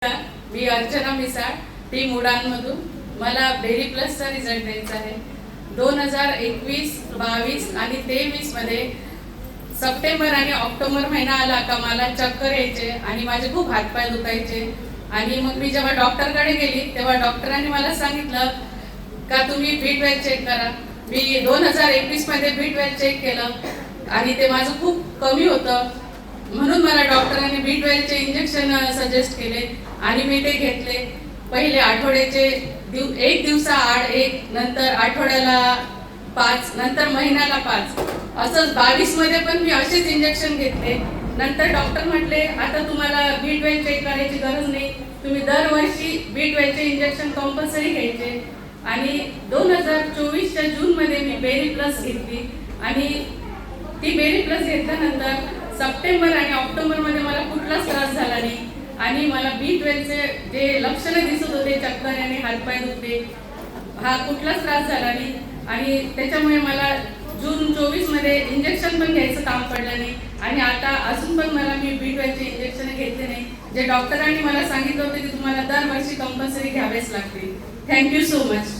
मी Archana Misal team उडानमधून मला berry प्लसचा result द्यायचा आहे. 2021, 22 आणि 23 मध्ये सप्टेंबर आणि ऑक्टोबर महिना आला का मला चक्कर यायचे आणि माझे खूप हातपाय दुखायचे. आणि मग मी जेव्हा डॉक्टरकडे गेली तेव्हा डॉक्टरांनी मला सांगितलं का तुम्ही B12 चेक करा. मी 2021 मध्ये B12 चेक केलं आणि ते माझं खूप कमी होतं, म्हणून मला डॉक्टरांनी B12 चे इंजेक्शन सजेस्ट केले आणि मी ते घेतले. पहिले आठवड्याचे एक दिवसाआड एक, नंतर आठवड्याला 5, नंतर महिन्याला 5, असंच 22 मध्ये पण मी असेच इंजेक्शन घेतले. नंतर डॉक्टर म्हटले आता तुम्हाला B12 चेक करायची गरज नाही, तुम्ही दरवर्षी B12 चे इंजेक्शन कंपल्सरी घ्यायचे. आणि 2024च्या जून मध्ये मी बेरी प्लस घेतली आणि ती बेरी प्लस घेतल्यानंतर सप्टेंबर आणि ऑक्टोबर मध्ये मला कुठलाच त्रास झाला नाही आणि मला B12 चे जे लक्षणं दिसत होते, चक्कर आणि हातपाय दुखणे, हा कुठलाच त्रास झाला नाही. आणि त्याच्यामुळे मला जून 24 मध्ये इंजेक्शन पण घ्यायचं काम पडलं नाही आणि आता अजून पण मला मी B12 चे इंजेक्शन घेतले नाही, जे डॉक्टरांनी मला सांगितलं होतं की तुम्हाला दरवर्षी कंपल्सरी घ्यावेच लागतील. Thank you so much.